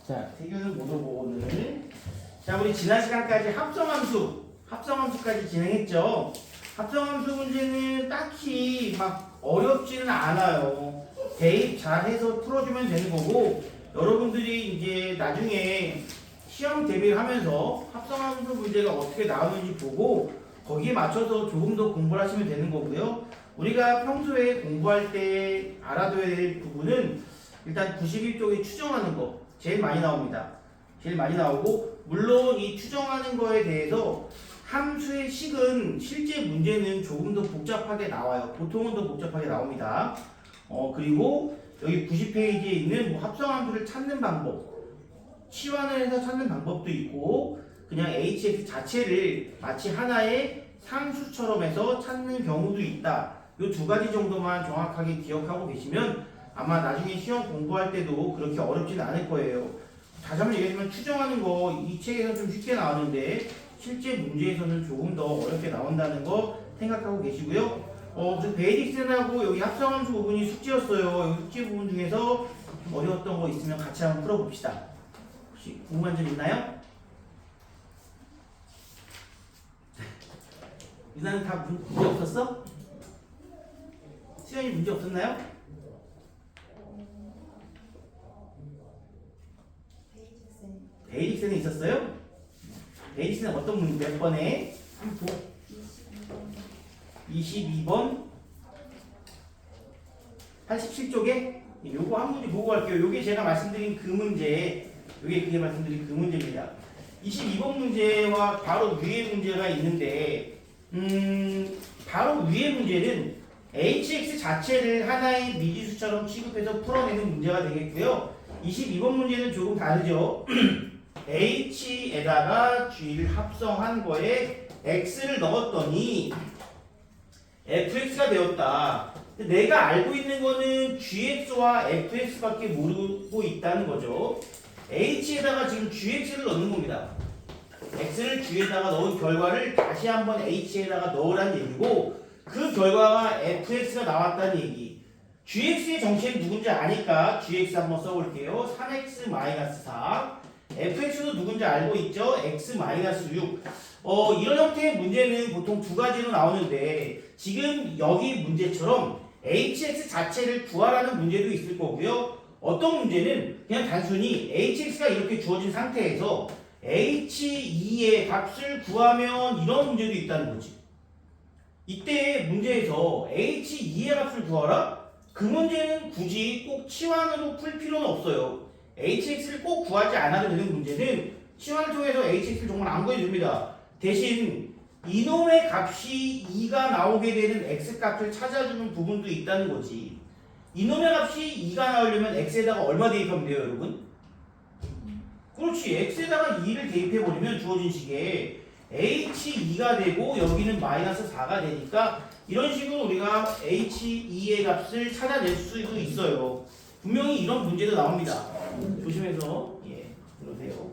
자, 태교는 못 오고 오늘. 자, 우리 지난 시간까지 합성함수까지 진행했죠. 합성함수 문제는 딱히 막 어렵지는 않아요. 대입 잘해서 풀어주면 되는 거고, 여러분들이 이제 나중에 시험 대비를 하면서 합성함수 문제가 어떻게 나오는지 보고 거기에 맞춰서 조금 더 공부를 하시면 되는 거고요. 우리가 평소에 공부할 때 알아둬야 될 부분은 일단 91쪽에 추정하는 거 제일 많이 나옵니다. 제일 많이 나오고, 물론 이 추정하는 거에 대해서 함수의 식은 실제 문제는 조금 더 복잡하게 나와요. 보통은 더 복잡하게 나옵니다. 그리고 여기 90페이지에 있는 뭐 합성함수를 찾는 방법, 치환을 해서 찾는 방법도 있고, 그냥 hx 자체를 마치 하나의 상수처럼 해서 찾는 경우도 있다. 이 두 가지 정도만 정확하게 기억하고 계시면 아마 나중에 시험 공부할 때도 그렇게 어렵지는 않을 거예요. 다시 한번 얘기하지만 추정하는 거 이 책에서 좀 쉽게 나왔는데 실제 문제에서는 조금 더 어렵게 나온다는 거 생각하고 계시고요. 베이직센하고 여기 합성함수 부분이 숙제였어요. 이 숙제 부분 중에서 좀 어려웠던 거 있으면 같이 한번 풀어봅시다. 혹시 궁금한 점 있나요? 유나는 다 문제 없었어? 수연이 문제 없었나요? 베이직센에 있었어요? 베이직센은 어떤 문제 몇 번에? 22번 87쪽에 요거 한 문제 보고 갈게요. 요게 제가 말씀드린 그 문제, 그게 말씀드린 그 문제입니다. 22번 문제와 바로 위에 문제가 있는데, 바로 위에 문제는 hx 자체를 하나의 미지수처럼 취급해서 풀어내는 문제가 되겠고요. 22번 문제는 조금 다르죠. h에다가 g를 합성한 거에 x를 넣었더니 fx가 되었다. 내가 알고 있는 거는 gx와 fx밖에 모르고 있다는 거죠. h에다가 지금 gx를 넣는 겁니다. x를 g에다가 넣은 결과를 다시 한번 h에다가 넣으라는 얘기고, 그 결과가 fx가 나왔다는 얘기. gx의 정체는 누군지 아니까 gx 한번 써볼게요. 3x-4. fx도 누군지 알고 있죠? x-6. 이런 형태의 문제는 보통 두 가지로 나오는데, 지금 여기 문제처럼 hx 자체를 구하라는 문제도 있을 거고요. 어떤 문제는 그냥 단순히 hx가 이렇게 주어진 상태에서 h2의 값을 구하면 이런 문제도 있다는 거지. 이때 문제에서 h2의 값을 구하라? 그 문제는 굳이 꼭 치환으로 풀 필요는 없어요. hx를 꼭 구하지 않아도 되는 문제는 치환을 통해서 hx를 정말 안 구해도 됩니다. 대신 이놈의 값이 2가 나오게 되는 x값을 찾아주는 부분도 있다는 거지. 이놈의 값이 2가 나오려면 x에다가 얼마 대입하면 돼요, 여러분? 그렇지. x에다가 2를 대입해버리면 주어진 식에 h2가 되고 여기는 -4가 되니까 이런 식으로 우리가 h2의 값을 찾아낼 수도 있어요. 분명히 이런 문제도 나옵니다. 조심해서 그러세요.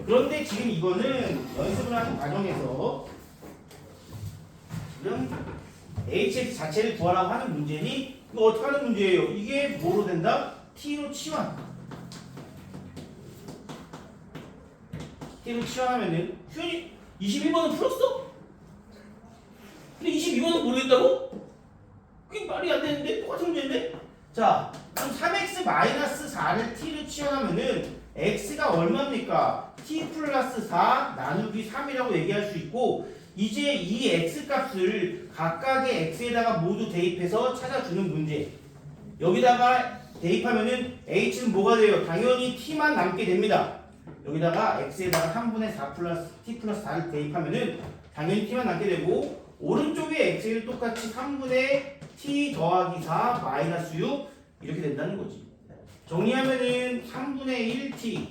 그런데 지금 이거는 연습을 하는 과정에서 지금 hx 자체를 구하라고 하는 문제니 이거 어떻게 하는 문제예요? 이게 뭐로 된다? t로 치환. t로 치환하면은 수현이 21번은 풀었어? 근데 22번은 모르겠다고? 그게 말이 안 되는데? 똑같은 문제인데? 자, 그럼 3x-4를 t로 치환하면은 x가 얼마입니까? t 플러스 4 나누기 3이라고 얘기할 수 있고, 이제 이 x값을 각각의 x에다가 모두 대입해서 찾아주는 문제. 여기다가 대입하면은 h는 뭐가 돼요? 당연히 t만 남게 됩니다. 여기다가 x에다가 3분의 4 플러스 t 플러스 4를 대입하면은 당연히 t만 남게 되고, 오른쪽에 x를 똑같이 3분의 t 더하기 4 마이너스 6 이렇게 된다는 거지. 정리하면은 3분의 1t,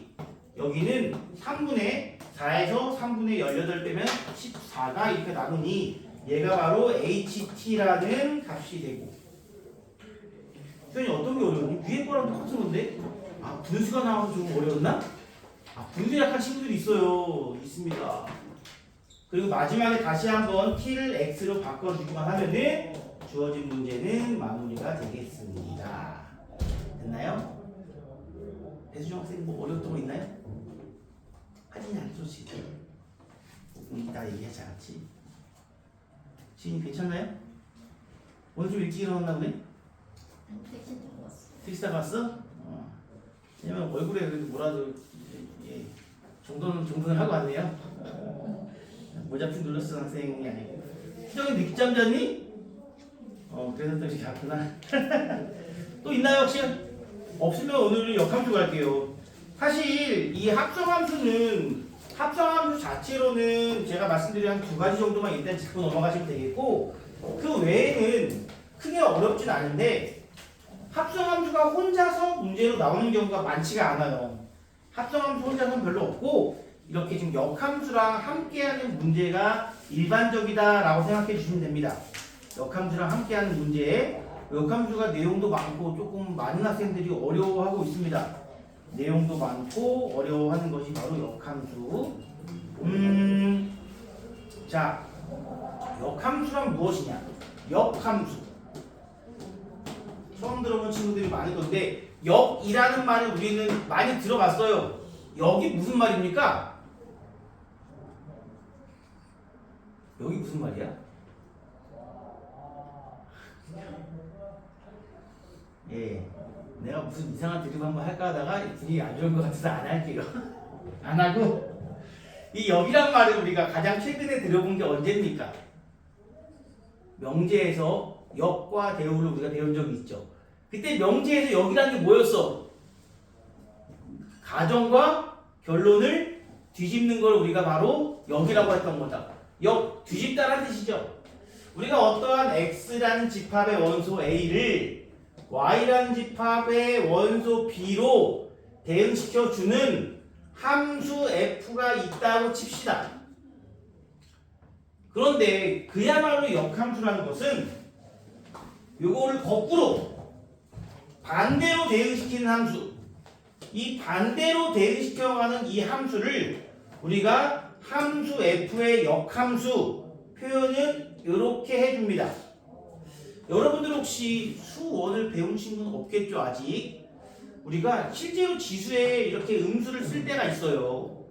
여기는 3분의 4에서 3분의 18 빼면 14가 이렇게 나오니 얘가 바로 ht라는 값이 되고. 수현이 어떤 게 어려웠니? 위에 거랑 똑같은 건데? 아, 분수가 나와서 좀 어려웠나? 아, 분수 약한 친구들이 있습니다. 그리고 마지막에 다시 한번 t를 x로 바꿔주기만 하면은 주어진 문제는 마무리가 되겠습니다. 됐나요? 배수정 학생 뭐 어려웠던 거 있나요? 하진 않죠 지금. 이따 얘기하지 않지. 지인이 괜찮나요? 오늘 좀 일찍 일어났나 보네? 택시 타고 왔어. 택시 타고 왔어? 왜냐면 얼굴에 그래도 뭐라도 예, 정도는 하고 왔네요. 모자핀 눌러쓰는 학생이 아니고. 수정이 늦잠 잤니? 그래서 또 이렇게 갔구나. 또 있나요 혹시? 없으면 오늘 역함수 갈게요. 사실 이 합성함수는 합성함수 자체로는 제가 말씀드린 한 두 가지 정도만 일단 짚고 넘어가시면 되겠고 그 외에는 크게 어렵진 않은데 합성함수가 혼자서 문제로 나오는 경우가 많지가 않아요. 합성함수 혼자서는 별로 없고 이렇게 지금 역함수랑 함께하는 문제가 일반적이다라고 생각해 주시면 됩니다. 역함수랑 함께하는 문제, 역함수가 내용도 많고 조금 많은 학생들이 어려워하고 있습니다. 내용도 많고 어려워하는 것이 바로 역함수. 자, 역함수란 무엇이냐? 역함수. 처음 들어본 친구들이 많을 건데 역이라는 말을 우리는 많이 들어봤어요. 역이 무슨 말입니까? 여기 무슨 말이야? 예, 내가 무슨 이상한 드립 한번 할까 하다가 분위기 안 좋은 것 같아서 안 할게요. 안 하고 이 역이란 말을 우리가 가장 최근에 들어본 게 언제입니까? 명제에서 역과 대우를 우리가 배운 적이 있죠. 그때 명제에서 역이라는 게 뭐였어? 가정과 결론을 뒤집는 걸 우리가 바로 역이라고 했던 거다. 역, 뒤집다라는 뜻이죠. 우리가 어떠한 x라는 집합의 원소 a를 y라는 집합의 원소 b로 대응시켜주는 함수 f가 있다고 칩시다. 그런데 그야말로 역함수라는 것은 요거를 거꾸로 반대로 대응시키는 함수, 이 반대로 대응시켜가는 이 함수를 우리가 함수 f의 역함수 표현은 이렇게 해줍니다. 여러분들 혹시 수1을 배우신 분 없겠죠 아직? 우리가 실제로 지수에 이렇게 음수를 쓸 때가 있어요.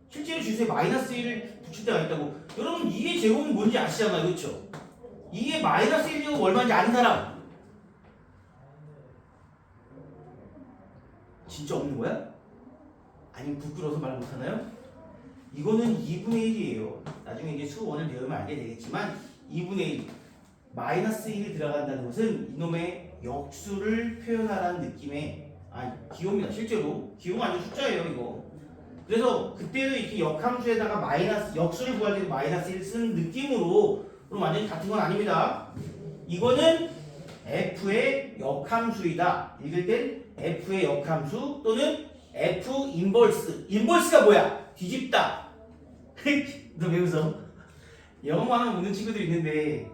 실제로 지수에 마이너스 1을 붙일 때가 있다고. 여러분 2의 제곱은 뭔지 아시잖아요, 그렇죠? 2의 마이너스 1 제곱 얼마인지 아는 사람? 진짜 없는 거야? 아니면 부끄러워서 말 못하나요? 이거는 2분의 1이에요. 나중에 이제 수1을 배우면 알게 되겠지만 2분의 1 마이너스 1이 들어간다는 것은 이놈의 역수를 표현하라는 느낌의 기호입니다. 실제로 기호가 아니라 숫자예요 이거. 그래서 그때도 이렇게 역함수에다가 마이너스 역수를 구할 때 마이너스 1 쓰는 느낌으로 그럼 완전히 같은 건 아닙니다. 이거는 f의 역함수이다. 읽을 땐 f의 역함수 또는 f 인버스. 인버스가 뭐야? 뒤집다. 너 왜 웃어? 영어만 하면 웃는 친구들이 있는데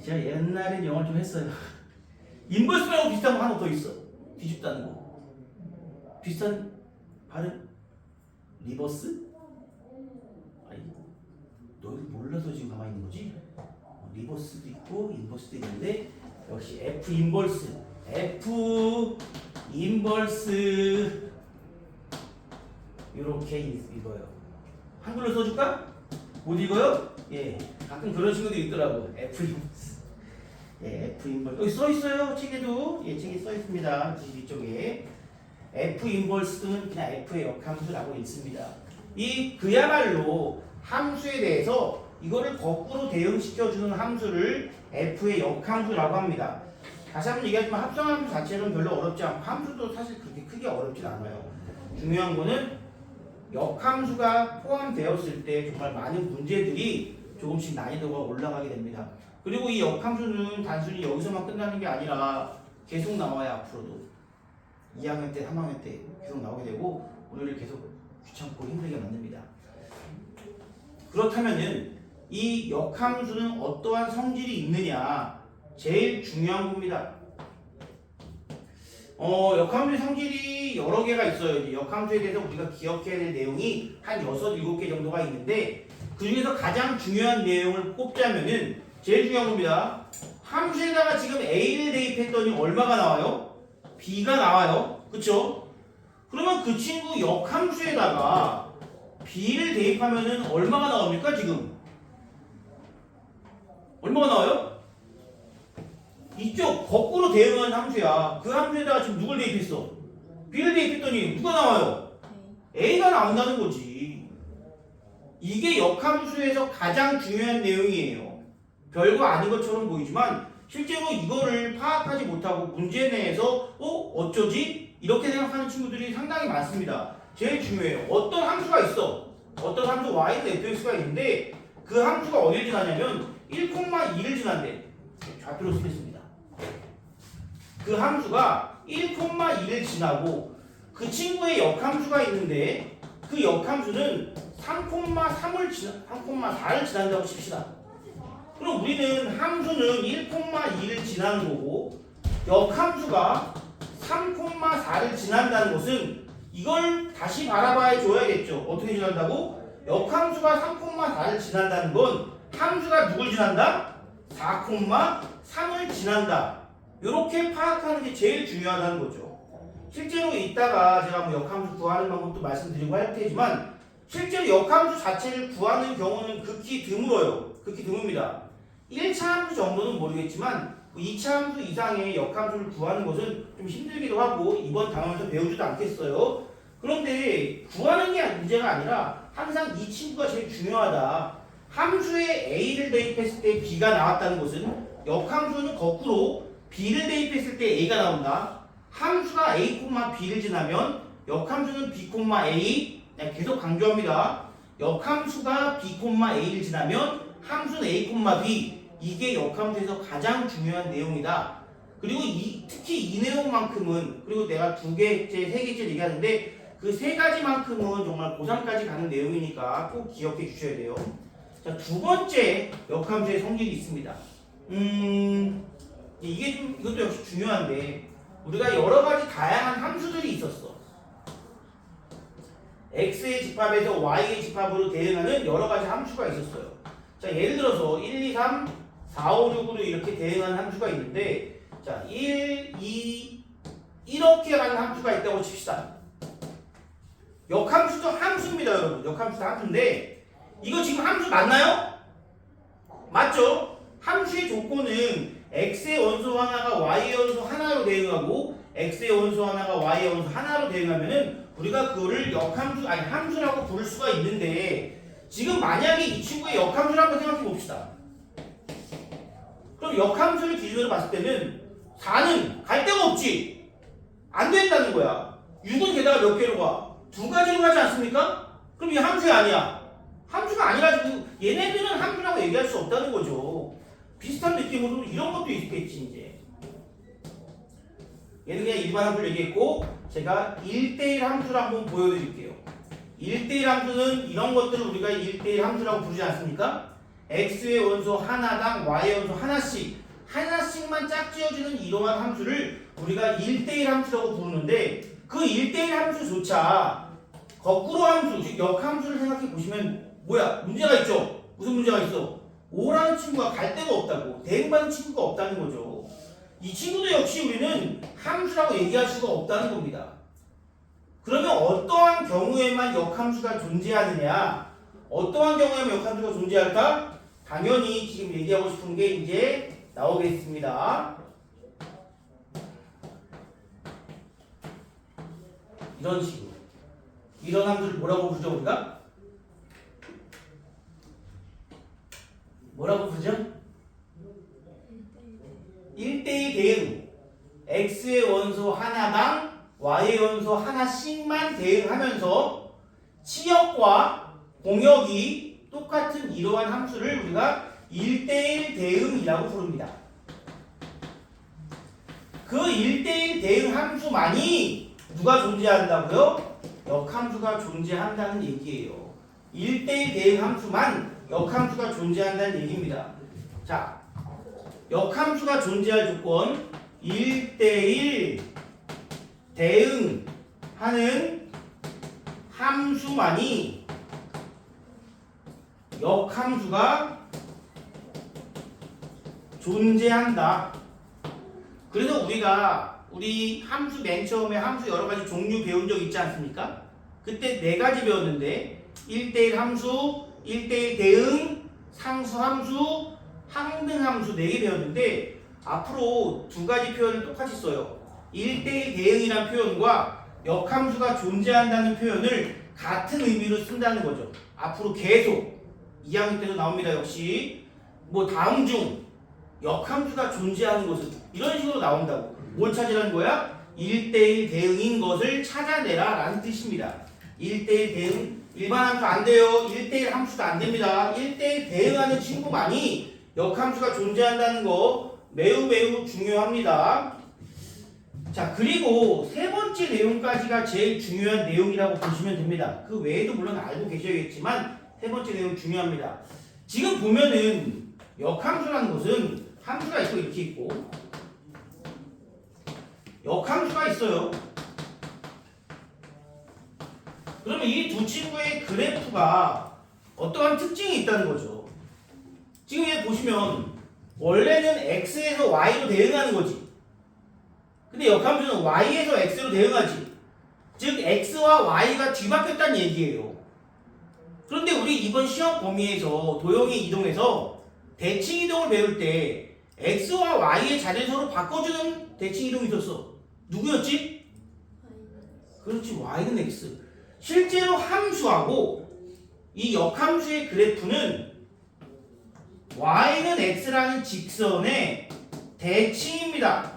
제가 옛날엔 영어를 좀 했어요. 인버스라고 비슷한 거 하나 더 있어. 뒤집다는 거. 비슷한 발음? 리버스? 아니, 너희들 몰라서 지금 가만히 있는 거지? 리버스도 있고 인버스도 있는데 역시 F 인버스. F 인버스 이렇게 읽어요. 한글로 써줄까? 못 읽어요? 예, 가끔 그런 친구들이 있더라고. F 인버스. 예, F 인버스. 여기 써 있어요. 책에도. 예, 책에 써 있습니다. 뒤쪽에. F 인버스는 그냥 F의 역함수라고 읽습니다. 이 그야말로 함수에 대해서 이거를 거꾸로 대응시켜주는 함수를 F의 역함수라고 합니다. 다시 한번 얘기하지만 합성함수 자체는 별로 어렵지 않고 함수도 사실 그렇게 크게 어렵진 않아요. 중요한 거는 역함수가 포함되었을 때 정말 많은 문제들이 조금씩 난이도가 올라가게 됩니다. 그리고 이 역함수는 단순히 여기서만 끝나는 게 아니라 계속 나와요. 앞으로도 2학년 때, 3학년 때 계속 나오게 되고 오늘을 계속 귀찮고 힘들게 만듭니다. 그렇다면은 이 역함수는 어떠한 성질이 있느냐 제일 중요한 겁니다. 역함수의 성질이 여러 개가 있어요. 역함수에 대해서 우리가 기억해야 될 내용이 한 6, 7개 정도가 있는데 그 중에서 가장 중요한 내용을 꼽자면은 제일 중요한 겁니다. 함수에다가 지금 A를 대입했더니 얼마가 나와요? B가 나와요. 그쵸? 그러면 그 친구 역함수에다가 b를 대입하면은 얼마가 나옵니까 지금? 얼마가 나와요? 이쪽 거꾸로 대응한 함수야. 그 함수에다가 지금 누굴 대입했어? b를 대입했더니 누가 나와요? a가 나온다는 거지. 이게 역함수에서 가장 중요한 내용이에요. 별거 아닌 것처럼 보이지만 실제로 이거를 파악하지 못하고 문제 내에서 어쩌지? 이렇게 생각하는 친구들이 상당히 많습니다. 제일 중요해요. 어떤 함수가 있어. 어떤 함수 y는 fx가 있는데 그 함수가 어딜 지나냐면 1,2를 지난대. 좌표로 쓰겠습니다. 그 함수가 1,2를 지나고 그 친구의 역함수가 있는데 그 역함수는 3,4를 지난다고 칩시다. 그럼 우리는 함수는 1,2를 지나는 거고 역함수가 3,4를 지난다는 것은 이걸 다시 바라봐 줘야겠죠. 어떻게 지난다고? 역함수가 3,4를 지난다는 건 함수가 누굴 지난다? 4,3을 지난다. 이렇게 파악하는 게 제일 중요하다는 거죠. 실제로 이따가 제가 뭐 역함수 구하는 방법도 말씀드리고 할 테지만 실제로 역함수 자체를 구하는 경우는 극히 드물어요. 극히 드뭅니다. 1차 함수 정도는 모르겠지만 2차 함수 이상의 역함수를 구하는 것은 좀 힘들기도 하고 이번 단원에서 배우지도 않겠어요. 그런데 구하는 게 문제가 아니라 항상 이 친구가 제일 중요하다. 함수에 a를 대입했을 때 b가 나왔다는 것은 역함수는 거꾸로 b를 대입했을 때 a가 나온다. 함수가 a, b를 지나면 역함수는 b, a 계속 강조합니다. 역함수가 b, a를 지나면 함수는 a, b 이게 역함수에서 가장 중요한 내용이다. 그리고 특히 이 내용만큼은 그리고 내가 2개째, 3개째 얘기하는데 그 3가지만큼은 정말 고3까지 가는 내용이니까 꼭 기억해 주셔야 돼요. 자, 2번째 역함수의 성질이 있습니다. 이게 좀 이것도 역시 중요한데 우리가 여러 가지 다양한 함수들이 있었어. x의 집합에서 y의 집합으로 대응하는 여러 가지 함수가 있었어요. 자, 예를 들어서 1, 2, 3, 4, 5, 6으로 이렇게 대응하는 함수가 있는데 자, 1, 2 이렇게 가는 함수가 있다고 칩시다. 역함수도 함수입니다, 여러분. 역함수도 함수인데 이거 지금 함수 맞나요? 맞죠? 함수의 조건은 x의 원소 하나가 y의 원소 하나로 대응하고 x의 원소 하나가 y의 원소 하나로 대응하면은 우리가 그거를 역함수 아니 함수라고 부를 수가 있는데 지금 만약에 이 친구의 역함수를 한번 생각해 봅시다. 그럼 역함수를 기준으로 봤을 때는 4는 갈 데가 없지. 안 된다는 거야. 6은 게다가 몇 개로 가? 2가지로 가지 않습니까? 그럼 이 함수가 아니야. 함수가 아니라지고 얘네들은 함수라고 얘기할 수 없다는 거죠. 비슷한 느낌으로 이런 것도 있겠지 이제. 얘는 그냥 일반 함수를 얘기했고 제가 1대1 함수를 한번 보여드릴게요. 1대1 함수는 이런 것들을 우리가 1대1 함수라고 부르지 않습니까? x의 원소 하나당 y의 원소 하나씩만 짝지어주는 이러한 함수를 우리가 1대1 함수라고 부르는데 그 1대1 함수조차 거꾸로 함수, 즉 역함수를 생각해 보시면 뭐야? 문제가 있죠? 무슨 문제가 있어? 5라는 친구가 갈 데가 없다고, 대응받는 친구가 없다는 거죠. 이 친구도 역시 우리는 함수라고 얘기할 수가 없다는 겁니다. 그러면 어떠한 경우에만 역함수가 존재하느냐? 어떠한 경우에만 역함수가 존재할까? 당연히 지금 얘기하고 싶은 게 이제 나오겠습니다. 이런 식으로. 이런 함수를 뭐라고 부르죠, 우리가? 뭐라고 부르죠? 1대1 대응. x의 원소 하나당 y의 원소 하나씩만 대응하면서 치역과 공역이 똑같은 이러한 함수를 우리가 1대1 대응이라고 부릅니다. 그 1대1 대응 함수만이 누가 존재한다고요? 역함수가 존재한다는 얘기예요. 1대1 대응 함수만 역함수가 존재한다는 얘기입니다. 자, 역함수가 존재할 조건 1대1 대응하는 함수만이 역함수가 존재한다. 그래서 우리가 우리 함수 맨 처음에 함수 여러 가지 종류 배운 적 있지 않습니까? 그때 네 가지 배웠는데 1대1 함수, 1대1 대응, 상수 함수, 항등 함수 4개 배웠는데 앞으로 두 가지 표현을 똑같이 써요. 1대1 대응이라는 표현과 역함수가 존재한다는 표현을 같은 의미로 쓴다는 거죠. 앞으로 계속 2학년 때도 나옵니다. 역시 뭐 다음 중 역함수가 존재하는 것은 이런 식으로 나온다고. 뭘 찾으라는 거야? 1대1 대응인 것을 찾아내라 라는 뜻입니다. 1대1 대응 일반 함수 안 돼요. 1대1 함수도 안 됩니다. 1대1 대응하는 친구만이 역함수가 존재한다는 거 매우 중요합니다. 자, 그리고 세 번째 내용까지가 제일 중요한 내용이라고 보시면 됩니다. 그 외에도 물론 알고 계셔야겠지만 세 번째 내용 중요합니다. 지금 보면은 역함수라는 것은 함수가 있고 이렇게 있고 역함수가 있어요. 그러면 이 두 친구의 그래프가 어떠한 특징이 있다는 거죠. 지금 얘 보시면 원래는 x에서 y로 대응하는 거지. 근데 역함수는 y에서 x로 대응하지. 즉 x와 y가 뒤바뀌었다는 얘기예요. 그런데 우리 이번 시험 범위에서 도형의 이동에서 대칭 이동을 배울 때 x와 y의 자리를 서로 바꿔주는 대칭 이동이 있었어. 누구였지? 그렇지, y는 x. 실제로 함수하고 이 역함수의 그래프는 y는 x라는 직선의 대칭입니다.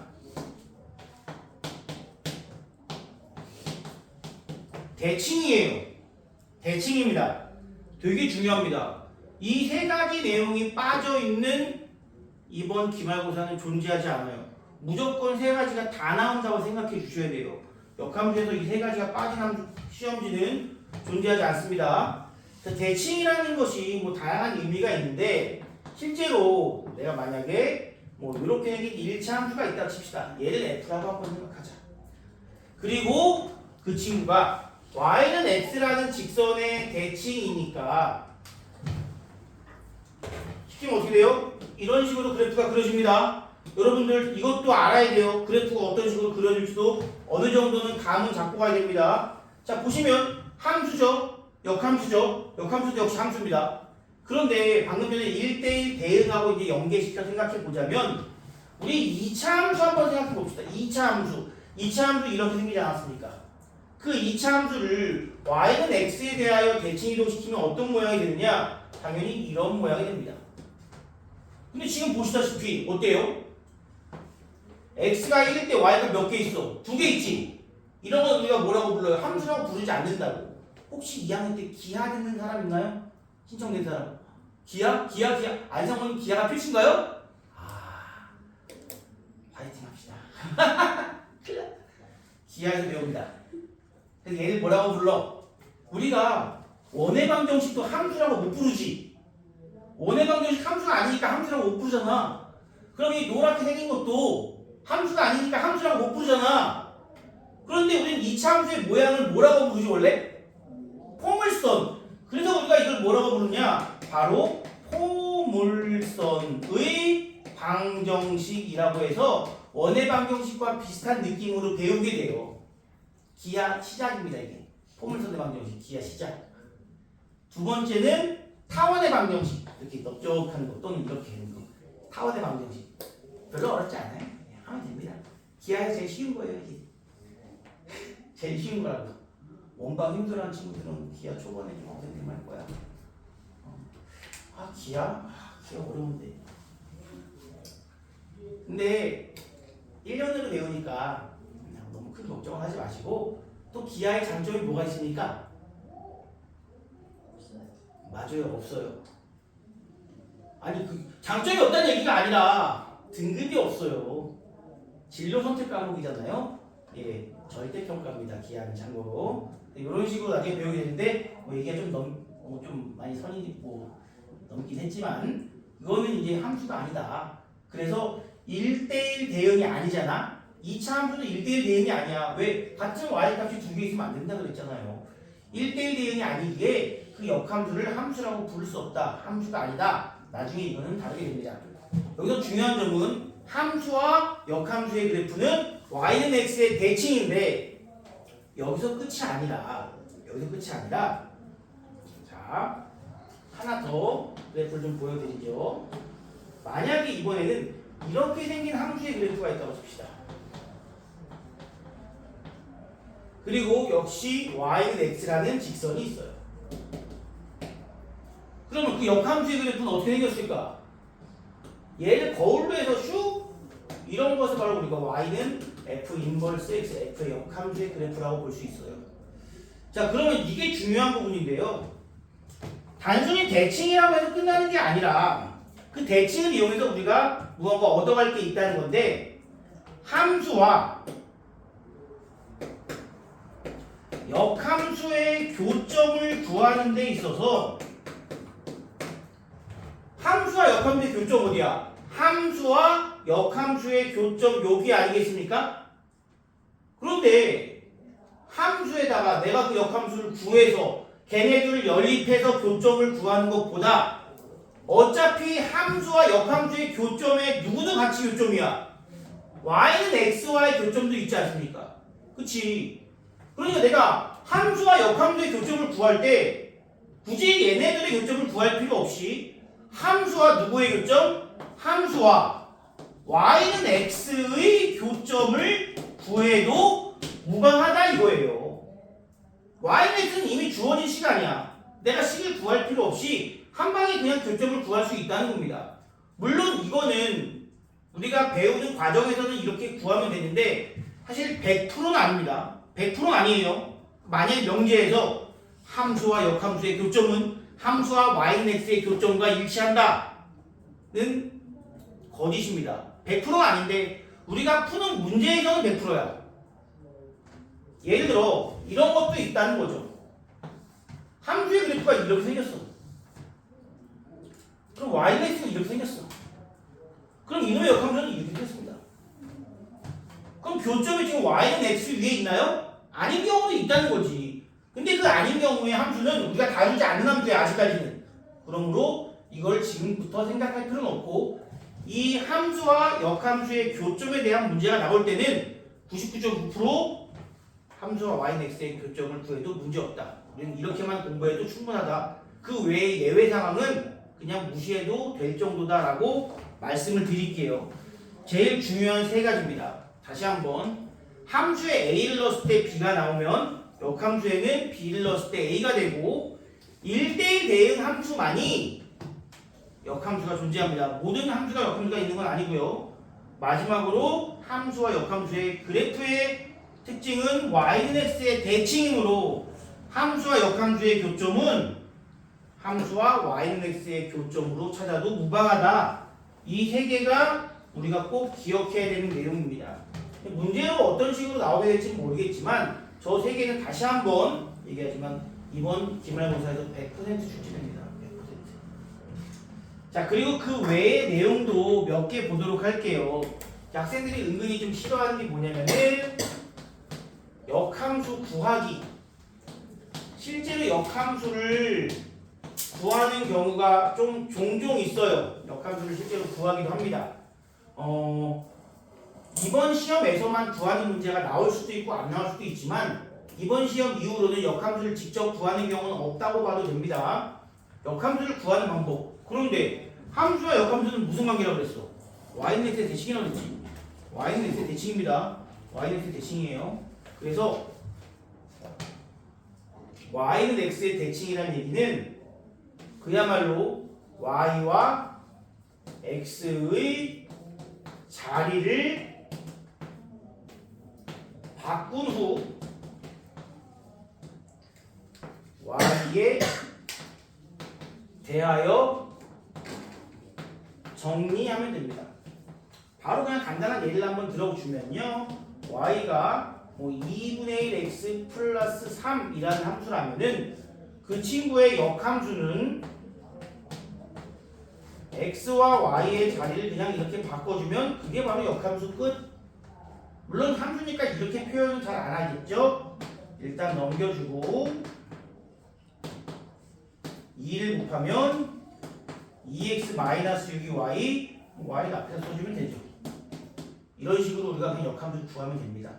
대칭이에요. 대칭입니다. 되게 중요합니다. 이 세 가지 내용이 빠져있는 이번 기말고사는 존재하지 않아요. 무조건 세 가지가 다 나온다고 생각해 주셔야 돼요. 역함수에서 이 세 가지가 빠진 시험지는 존재하지 않습니다. 대칭이라는 것이 뭐 다양한 의미가 있는데 실제로 내가 만약에 뭐 이렇게 생긴 1차 함수가 있다 칩시다. 얘를 f라고 한번 생각하자. 그리고 그 친구가 y는 x라는 직선의 대칭이니까 시키면 어떻게 돼요? 이런 식으로 그래프가 그려집니다. 여러분들 이것도 알아야 돼요. 그래프가 어떤 식으로 그려질지도 어느 정도는 감은 잡고 가야 됩니다. 자, 보시면 함수죠. 역함수죠. 역함수도 역시 함수입니다. 그런데 방금 전에 1대1 대응하고 이제 연계시켜 생각해 보자면 우리 2차 함수 한번 생각해 봅시다. 2차 함수. 2차 함수 이렇게 생기지 않았습니까? 그 2차 함수를 y는 x에 대하여 대칭 이동시키면 어떤 모양이 되느냐? 당연히 이런 모양이 됩니다. 근데 지금 보시다시피 어때요? x가 1일 때 y가 몇 개 있어? 2개 있지? 이런 건 우리가 뭐라고 불러요? 함수라고 부르지 않는다고. 혹시 2학년 때 기하 듣는 사람 있나요? 신청된 사람. 기하? 안성원 기하가 필수인가요? 아, 파이팅 합시다. 기하에서 배웁니다. 그래서 얘를 뭐라고 불러? 우리가 원의 방정식도 함수라고 못 부르지. 원의 방정식 함수가 아니니까 함수라고 못 부르잖아. 그럼 이 노랗게 생긴 것도 함수가 아니니까 함수라고 못 부르잖아. 그런데 우리는 2차 함수의 모양을 뭐라고 부르지 원래? 포물선. 그래서 우리가 이걸 뭐라고 부르냐? 바로 포물선의 방정식이라고 해서 원의 방정식과 비슷한 느낌으로 배우게 돼요. 기하 시작입니다. 이게 포물선의 방정식, 기하 시작. 두 번째는 타원의 방정식, 이렇게 넓적한 거 또는 이렇게 하는 거. 타원의 방정식 별로 어렵지 않아요. 그냥 하면 됩니다. 기하에서 제일 쉬운 거예요. 이게 제일 쉬운 거라고. 원방 힘들어하는 친구들은 기하 초반에 좀 선생님 거야. 기하 어려운데. 근데 1년으로 배우니까 너무 큰 걱정을 하지 마시고 또 기하의 장점이 뭐가 있습니까? 맞아요, 없어요. 아니 그 장점이 없다는 얘기가 아니라 등급이 없어요. 진로 선택 과목이잖아요. 예, 절대 평가입니다. 기하는 참고로. 이런 식으로 나중에 배우게 되는데 뭐 얘기가 좀 많이 선이 넘긴 했지만 이거는 이제 함수가 아니다. 그래서 1대1 대응이 아니잖아. 2차 함수는 1대1 대응이 아니야. 왜? 같은 y값이 두 개 있으면 안 된다 그랬잖아요. 1대1 대응이 아니기에 그 역함수를 함수라고 부를 수 없다. 함수가 아니다. 나중에 이거는 다르게 됩니다. 여기서 중요한 점은 함수와 역함수의 그래프는 y는 x의 대칭인데 여기서 끝이 아니라 자 하나 더 그래프를 좀 보여드리죠. 만약에 이번에는 이렇게 생긴 함수의 그래프가 있다고 칩시다. 그리고 역시 y는 x라는 직선이 있어요. 그러면 그 역함수의 그래프는 어떻게 생겼을까? 얘를 거울로 해서 슉 이런 것을 바로 우리가 y는 f 인버스 x, f의 역함수의 그래프라고 볼 수 있어요. 자, 그러면 이게 중요한 부분인데요. 단순히 대칭이라고 해서 끝나는 게 아니라 그 대칭을 이용해서 우리가 무언가 얻어갈 게 있다는 건데, 함수와 역함수의 교점을 구하는 데 있어서 함수와 역함수의 교점 어디야? 함수와 역함수의 교점 여기 아니겠습니까? 그런데 함수에다가 내가 그 역함수를 구해서 걔네들을 연립해서 교점을 구하는 것보다 어차피 함수와 역함수의 교점에 누구도 같이 교점이야. y는 x와의 교점도 있지 않습니까? 그치? 그러니까 내가 함수와 역함수의 교점을 구할 때 굳이 얘네들의 교점을 구할 필요 없이 함수와 누구의 교점? 함수와 y는 x의 교점을 구해도 무방하다 이거예요. y는 x는 이미 주어진 시간이야. 내가 식을 구할 필요 없이 한 방에 그냥 교점을 구할 수 있다는 겁니다. 물론 이거는 우리가 배우는 과정에서는 이렇게 구하면 되는데 사실 100%는 아닙니다. 100%는 아니에요. 만약 명제에서 함수와 역함수의 교점은 함수와 y는 x의 교점과 일치한다는 거짓입니다. 100%는 아닌데 우리가 푸는 문제에서는 100%야. 예를 들어 이런 것도 있다는 거죠. 함수의 그래프가 이렇게 생겼어. 그럼 y는 x는 이렇게 생겼어. 그럼 이놈의 역함수는 이렇게 생겼습니다. 그럼 교점이 지금 y는 x 위에 있나요? 아닌 경우도 있다는 거지. 근데 그 아닌 경우의 함수는 우리가 다루지 않는 함수야 아직까지는. 그러므로 이걸 지금부터 생각할 필요는 없고 이 함수와 역함수의 교점에 대한 문제가 나올 때는 99.9% 함수와 y는 x의 교점을 구해도 문제없다. 우리는 이렇게만 공부해도 충분하다. 그 외의 예외 상황은 그냥 무시해도 될 정도다라고 말씀을 드릴게요. 제일 중요한 세 가지입니다. 다시 한번 함수에 a를 넣었을 때 b가 나오면 역함수에는 b를 넣었을 때 a가 되고 1대1 대응 함수만이 역함수가 존재합니다. 모든 함수가 역함수가 있는 건 아니고요. 마지막으로 함수와 역함수의 그래프의 특징은 y는 x의 대칭이므로 함수와 역함수의 교점은 함수와 y는 x의 교점으로 찾아도 무방하다. 이 세 개가 우리가 꼭 기억해야 되는 내용입니다. 문제로 어떤 식으로 나오게 될지 모르겠지만 저 세 개는 다시 한번 얘기하지만 이번 기말고사에서 100% 출제됩니다. 100%. 자, 그리고 그 외의 내용도 몇 개 보도록 할게요. 학생들이 은근히 좀 싫어하는 게 뭐냐면은 역함수 구하기. 실제로 역함수를 구하는 경우가 좀 종종 있어요. 역함수를 실제로 구하기도 합니다. 이번 시험에서만 구하는 문제가 나올 수도 있고 안 나올 수도 있지만 이번 시험 이후로는 역함수를 직접 구하는 경우는 없다고 봐도 됩니다. 역함수를 구하는 방법. 그런데 함수와 역함수는 무슨 관계라고 그랬어? y는 x의 대칭이라고 그랬지. y는 x의 대칭입니다. y는 x의 대칭이에요. 그래서 y는 x의 대칭이라는 얘기는 그야말로 y와 x의 자리를 바꾼 후 y에 대하여 정리하면 됩니다. 바로 그냥 간단한 예를 한번 들어주면요. y가 2분의 1 x 플러스 3이라는 함수라면은 그 친구의 역함수는 x와 y의 자리를 그냥 이렇게 바꿔주면 그게 바로 역함수 끝. 물론 함수니까 이렇게 표현은 잘 안 하겠죠. 일단 넘겨주고 2를 곱하면 2x-6이 y, y를 앞에서 써주면 되죠. 이런 식으로 우리가 그냥 역함수를 구하면 됩니다.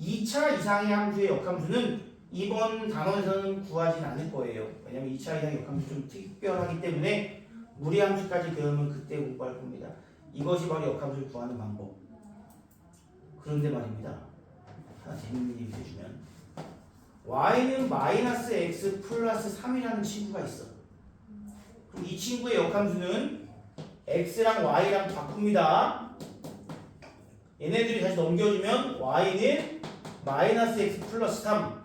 2차 이상의 함수의 역함수는 이번 단원에서는 구하진 않을 거예요. 왜냐면 2차 이상의 역함수 좀 특별하기 때문에 무리함수까지 배우면 그때 공부할 겁니다. 이것이 바로 역함수를 구하는 방법. 그런데 말입니다. 하나 재밌는 얘기 해주면 y는 마이너스 x 플러스 3이라는 친구가 있어. 그럼 이 친구의 역함수는 x랑 y랑 바꿉니다. 얘네들이 다시 넘겨주면 y는 마이너스 x 플러스 3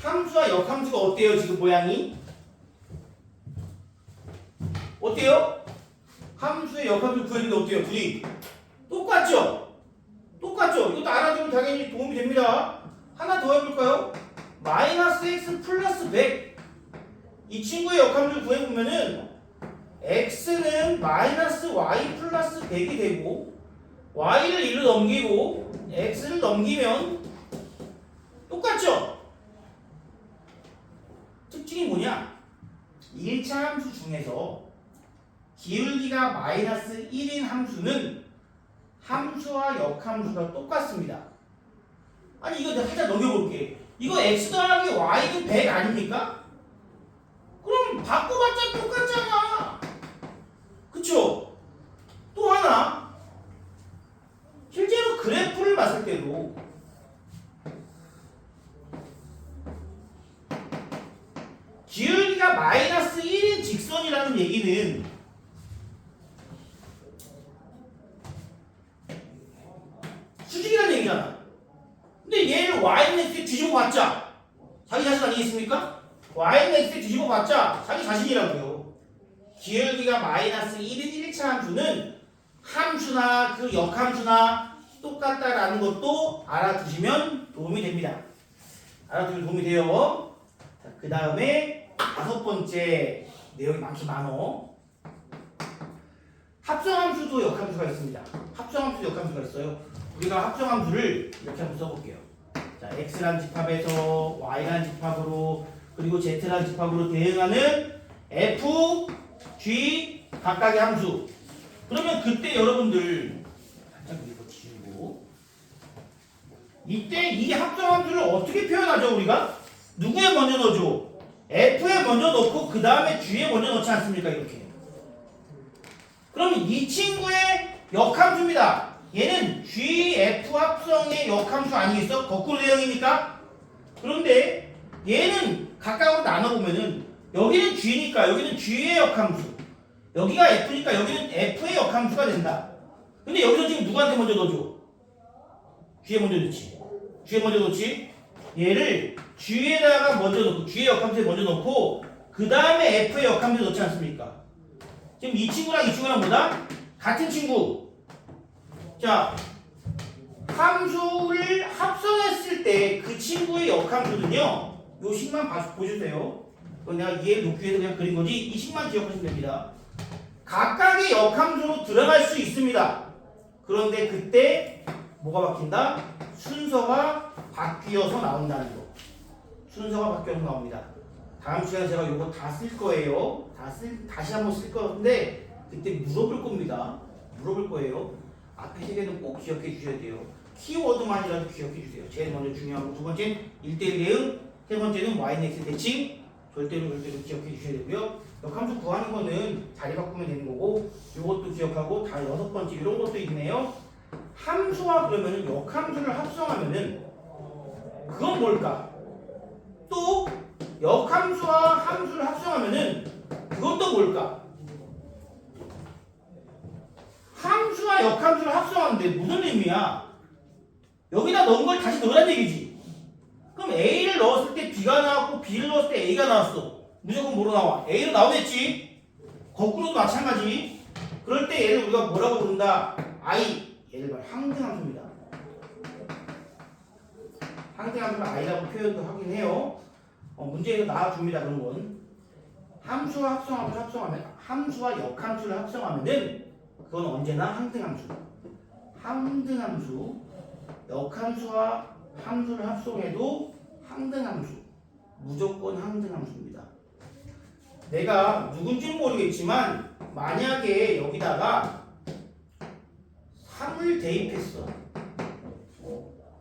함수와 역함수가 어때요? 지금 모양이 어때요? 함수의 역함수 구했는데 어때요? 둘이 똑같죠? 똑같죠? 이것도 알아두면 당연히 도움이 됩니다. 하나 더 해볼까요? 마이너스 x 플러스 100 이 친구의 역함수를 구해보면은 x는 마이너스 y 플러스 100이 되고 y를 1로 넘기고 x를 넘기면 똑같죠? 특징이 뭐냐? 1차 함수 중에서 기울기가 마이너스 1인 함수는 함수와 역함수가 똑같습니다. 아니 이거 내가 살짝 넘겨볼게. 이거 x 더하기 y는 100 아닙니까? 그럼 바꿔봤자 똑같잖아. 그쵸? 또 하나 실제로 그래프를 봤을 때도 기울기가 마이너스 1인 직선이라는 얘기는 수직이라는 얘기잖아. 근데 얘를 y는 x에 뒤집어 봤자 자기 자신 아니겠습니까? y는 x에 뒤집어 봤자 자기 자신이라고요. 기울기가 마이너스 1인 1차 함수는 함수나 그 역함수나 똑같다라는 것도 알아두시면 도움이 됩니다. 알아두면 도움이 돼요. 자, 그 다음에 5번째 내용이 많긴 많어. 합성함수도 역함수가 있습니다. 합성함수도 역함수가 있어요. 우리가 합성함수를 이렇게 한번 써볼게요. 자, x란 집합에서 y란 집합으로 그리고 z란 집합으로 대응하는 f, g 각각의 함수. 그러면 그때 여러분들 살짝 이거 지우고 이때 이 합성함수를 어떻게 표현하죠 우리가? 누구에 먼저 넣어줘? f에 먼저 넣고 그 다음에 g에 먼저 넣지 않습니까? 이렇게. 그럼 이 친구의 역함수입니다. 얘는 g, f 합성의 역함수 아니겠어? 거꾸로 대응이니까? 그런데 얘는 각각으로 나눠보면은 여기는 g니까 여기는 g의 역함수, 여기가 f니까 여기는 f의 역함수가 된다. 근데 여기서 지금 누구한테 먼저 넣어줘? g에 먼저 넣지. g에 먼저 넣지. 얘를 g에다가 먼저 넣고 g의 역함수에 먼저 넣고 그 다음에 f의 역함수에 넣지 않습니까? 지금 이 친구랑 이 친구랑 뭐다? 같은 친구. 자, 함수를 합성했을 때 그 친구의 역함수는요, 요 식만 보셔주세요. 그건 내가 이해를 돕기 위해서 그냥 그린 거지, 이 식만 기억하시면 됩니다. 각각의 역함수로 들어갈 수 있습니다. 그런데 그때 뭐가 바뀐다? 순서가 바뀌어서 나온다는 거. 순서가 바뀌어서 나옵니다. 다음 시간에 제가 요거 다 쓸 거예요. 다시 한번 쓸 건데 그때 물어볼 겁니다. 물어볼 거예요. 앞에 세 개는 꼭 기억해 주셔야 돼요. 키워드만이라도 기억해 주세요. 제일 먼저 중요한 거. 두 번째는 1대1 대응. 세 번째는 y는 x 대칭. 절대로 기억해 주셔야 되고요. 역함수 구하는 거는 자리 바꾸면 되는 거고 요것도 기억하고 다 6번째 이런 것도 있네요. 함수와 그러면은 역함수를 합성하면은 그건 뭘까? 또 역함수와 함수를 합성하면은 그것도 뭘까? 함수와 역함수를 합성하는데 무슨 의미야? 여기다 넣은 걸 다시 넣으란 얘기지. 그럼 A를 넣었을 때 B가 나왔고 B를 넣었을 때 A가 나왔어. 무조건 뭐로 나와? A로 나오겠지. 거꾸로도 마찬가지. 그럴 때 얘를 우리가 뭐라고 부른다? I. 얘를 말 항등함수입니다. 항등함수를 I라고 표현도 하긴 해요. 문제에서 나와줍니다. 그런 건. 함수와 합성하면 함수와 역함수를 합성하면은 그건 언제나 항등함수. 항등함수. 역함수와 함수를 합성해도 항등함수. 무조건 항등함수입니다. 내가 누군지는 모르겠지만 만약에 여기다가 3을 대입했어.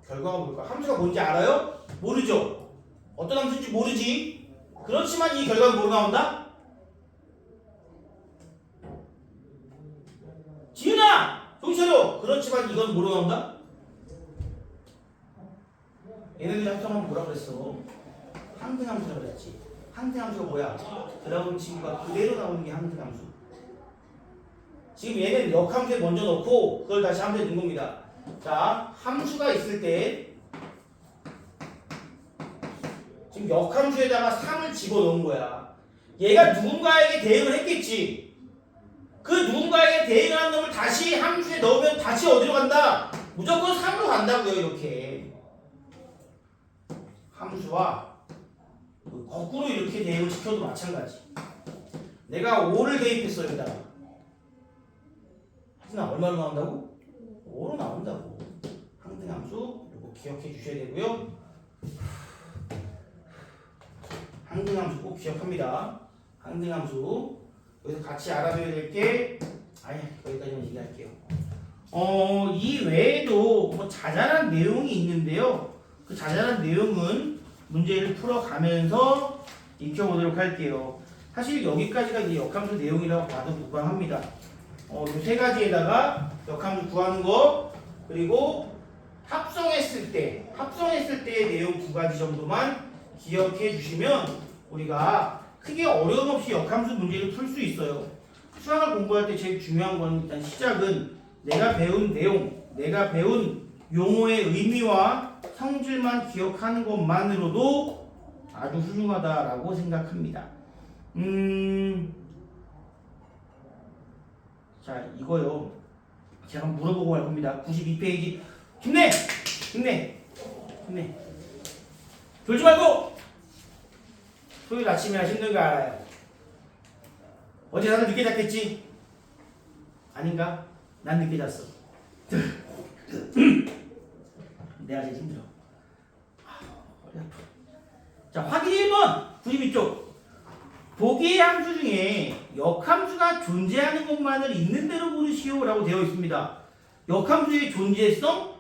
결과가 뭘까? 함수가 뭔지 알아요? 모르죠? 어떤 함수인지 모르지? 그렇지만 이 결과는 뭐로 나온다? 지은아! 정신 차려! 그렇지만 이건 뭐로 나온다? 얘네들 합성하면 뭐라 그랬어? 항등함수라고 그랬지. 항등함수가 뭐야? 들어온 친구가 그대로 나오는 게 항등함수. 지금 얘는 역함수에 먼저 넣고 그걸 다시 함수에 넣은 겁니다. 자, 함수가 있을 때 지금 역함수에다가 3을 집어넣은 거야. 얘가 누군가에게 대응을 했겠지. 그 누군가에게 대응한 놈을 다시 함수에 넣으면 다시 어디로 간다? 무조건 3으로 간다고요. 이렇게 함수와 거꾸로 이렇게 대응을 시켜도 마찬가지. 내가 5를 대입했어 여기다가. 하지만 얼마로 나온다고? 5로 나온다고. 항등함수 이거 기억해 주셔야 되고요. 항등함수 꼭 기억합니다. 항등함수 여기서 같이 알아둬야 될 게 거기까지만 얘기할게요. 이 외에도 뭐 자잘한 내용이 있는데요. 그 자잘한 내용은 문제를 풀어가면서 익혀보도록 할게요. 사실 여기까지가 이제 역함수 내용이라고 봐도 무방합니다. 이 세 가지에다가 역함수 구하는 거, 그리고 합성했을 때의 내용 두 가지 정도만 기억해 주시면 우리가 크게 어려움 없이 역함수 문제를 풀 수 있어요. 수학을 공부할 때 제일 중요한 건 일단 시작은 내가 배운 내용, 내가 배운 용어의 의미와 성질만 기억하는 것만으로도 아주 훌륭하다라고 생각합니다. 자, 이거요. 제가 한번 물어보고 갈 겁니다. 92페이지. 힘내! 졸지 말고! 토요일 아침이라 힘든 거 알아요. 어제 다들 늦게 잤겠지? 아닌가? 난 늦게 잤어. 내가 제일 힘들어. 허리 아파. 자, 확인 1번! 92쪽. 보기의 함수 중에 역함수가 존재하는 것만을 있는 대로 고르시오 라고 되어 있습니다. 역함수의 존재성?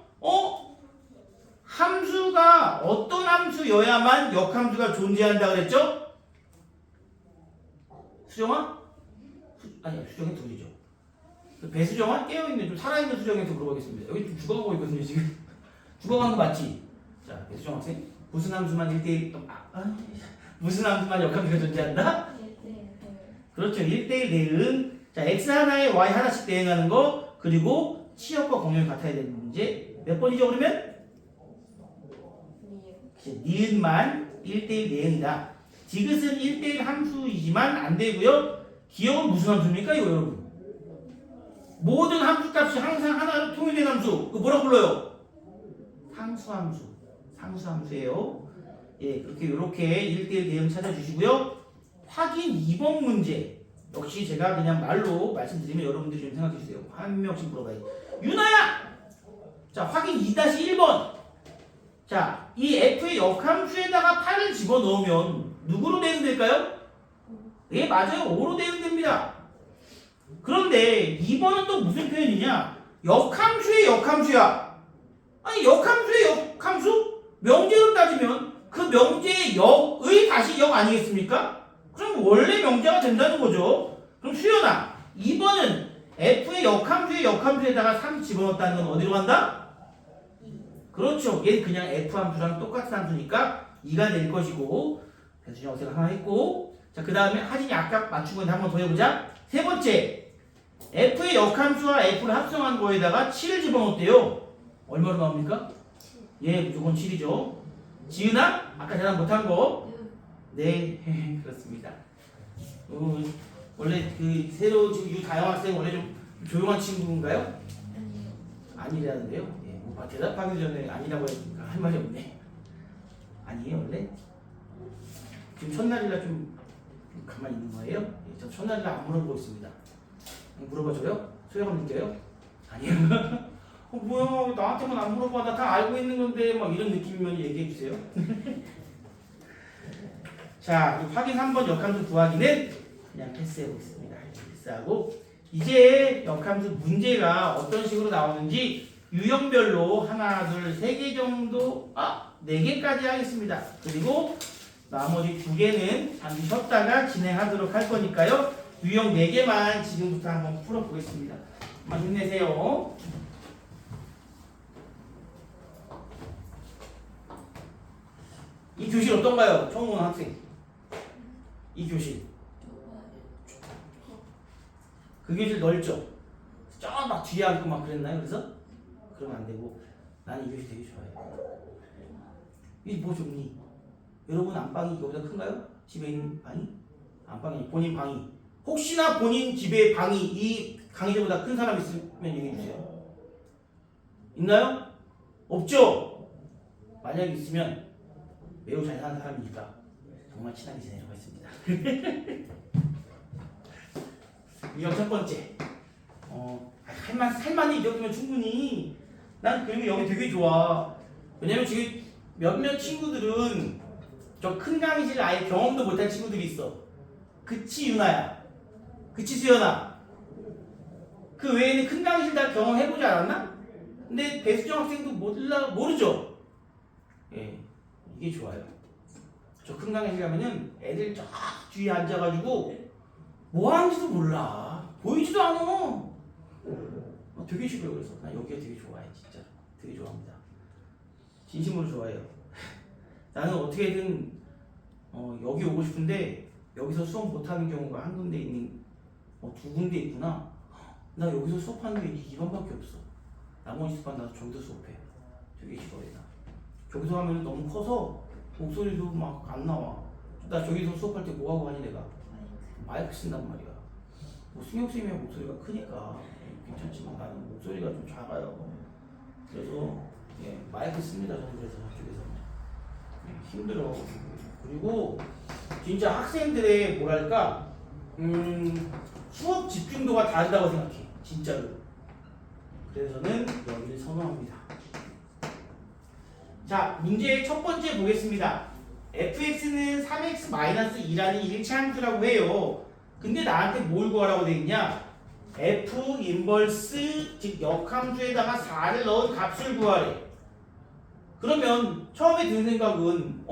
함수가 어떤 함수여야만 역함수가 존재한다 그랬죠? 수정아? 아니요, 수정이 둘이죠. 배수정아? 깨어있는 좀 살아있는 수정에서 물어보겠습니다. 여기 좀 죽어가고 있거든요 지금. 죽어간 거 맞지? 자, 배수정 학생, 무슨 함수만 1대1 무슨 함수만 역함수가 존재한다? 그렇죠. 1대1 대응. 자, x 하나에 y 하나씩 대응하는 거, 그리고 치역과 공역이 같아야 되는 문제. 몇 번이죠 그러면? 니은만 1대1 대응이다. 디귿은 1대1 함수이지만 안 되고요. 기억은 무슨 함수입니까 이거 여러분? 모든 함수값이 항상 하나로 통일된 함수. 그 뭐라 불러요? 상수함수. 상수함수예요. 예, 이렇게 1대1 대응 찾아주시고요. 확인 2번 문제. 역시 제가 그냥 말로 말씀드리면 여러분들이 좀 생각해 주세요. 한 명씩 물어봐야지. 유나야! 자, 확인 2-1번. 자, 이 f의 역함수에다가 8을 집어넣으면 누구로 대응될까요? 예, 맞아요. 5로 대응됩니다. 그런데 2번은 또 무슨 표현이냐? 역함수의 역함수야. 아니, 역함수의 역함수? 명제로 따지면 그 명제의 역의 다시 역 아니겠습니까? 그럼 원래 명제가 된다는 거죠. 그럼 수연아, 2번은 f의 역함수의 역함수에다가 3 집어넣었다는 건 어디로 간다? 그렇죠. 얘는 그냥 f함수랑 똑같은 함수니까 2가 될 것이고, 배수정 학생 하나 했고, 자, 그 다음에 하진이 아까 맞춘 건데 한 번 더 해보자. 세 번째, f의 역함수와 f를 합성한 거에다가 7을 집어넣었대요. 얼마로 나옵니까? 예, 무조건 7이죠. 지은아, 아까 대답 못한 거. 네, 그렇습니다. 원래 그 새로 지금 유다영 학생 원래 좀 조용한 친구인가요? 아니라는데요. 예, 뭐 대답하기 전에 아니라고 했으니까 할 말이 없네. 아니에요 원래? 지금 첫날이라 좀 가만히 있는 거예요? 예, 저 첫날이라 안 물어보고 있습니다. 물어봐줘요? 소용은 느껴요? 아니에요. 뭐야 나한테만 안 물어봐 나 다 알고 있는 건데 막 이런 느낌이면 얘기해 주세요. 자, 확인 3번 역함수 구하기는 그냥 패스해 보겠습니다. 패스하고 이제 역함수 문제가 어떤 식으로 나오는지 유형별로 하나, 둘, 세 개 정도, 네 개까지 하겠습니다. 그리고 나머지 두 개는 잠시 쉬었다가 진행하도록 할 거니까요. 유형 네 개만 지금부터 한번 풀어보겠습니다. 한번 힘내세요. 이 교실 어떤가요? 처음 오는 학생. 이 교실. 그 교실 넓죠? 저 막 뒤에 앉고 막 그랬나요? 그래서? 그러면 안 되고 나는 이 교실 되게 좋아해요. 이게 뭐 좋니? 여러분 안방이 이거보다 큰가요? 집에 있는 방이? 안방이 본인 방이. 혹시나 본인 집에 방이 이 강의실보다 큰 사람 있으면 얘기해 주세요. 있나요? 없죠? 만약에 있으면 매우 잘 사는 사람이니까 정말 친하게 지내려고 했습니다. 유형 첫 번째. 할만이 이 정도면 충분히. 난 그리고 여기 되게 좋아. 왜냐면 지금 몇몇 친구들은 저 큰 강의실 아예 경험도 못한 친구들이 있어. 그치 유나야? 그치 수연아? 그 외에는 큰 강의실 다 경험해보지 않았나? 근데 배수정 학생도 모르죠? 예, 이게 좋아요. 저 큰 강의실 가면은 애들 쫙 뒤에 앉아가지고 뭐 하는지도 몰라. 보이지도 않아. 되게 싫어요. 그래서 난 여기가 되게 좋아해. 진짜 되게 좋아합니다. 진심으로 좋아해요. 나는 어떻게든 여기 오고 싶은데 여기서 수업 못하는 경우가 한 군데 있는 두 군데 있구나. 나 여기서 수업하는 게 이번밖에 없어. 나머지 수업은 나도 저기서 수업해. 되게 싫어해 나. 저기서 하면 너무 커서 목소리도 막 안 나와. 나 저기서 수업할 때 뭐 하고 하니 내가? 마이크 쓴단 말이야. 뭐 승혁쌤이 목소리가 크니까 괜찮지만 나는 목소리가 좀 작아요. 그래서 마이크 씁니다. 저는 그래서 저쪽에서 힘들어. 그리고 진짜 학생들의 뭐랄까 수업 집중도가 다르다고 생각해. 진짜로. 그래서 저는 여기를 선호합니다. 자, 문제의 첫 번째 보겠습니다. fx는 3x-2라는 일차함수라고 해요. 근데 나한테 뭘 구하라고 돼 있냐? f 인버스 즉 역함수에다가 4를 넣은 값을 구하래. 그러면 처음에 드는 생각은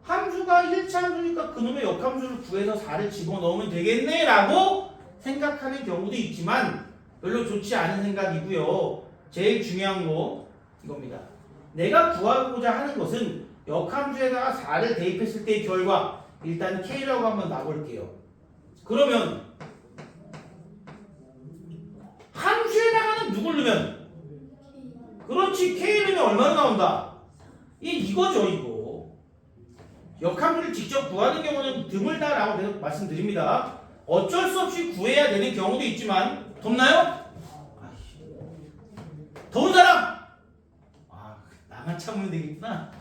함수가 1차 함수니까 그놈의 역함수를 구해서 4를 집어넣으면 되겠네 라고 생각하는 경우도 있지만 별로 좋지 않은 생각이고요. 제일 중요한 거 이겁니다. 내가 구하고자 하는 것은 역함수에다가 4를 대입했을 때의 결과, 일단 K라고 한번 놔볼게요. 그러면 함수에다가는 누굴 넣으면? 그렇지, K를 넣으면 얼마나 나온다? 이거죠 이거. 역함수를 직접 구하는 경우는 드물다라고 계속 말씀드립니다. 어쩔 수 없이 구해야 되는 경우도 있지만 덥나요? 더운 사람? 나만 참으면 되겠구나.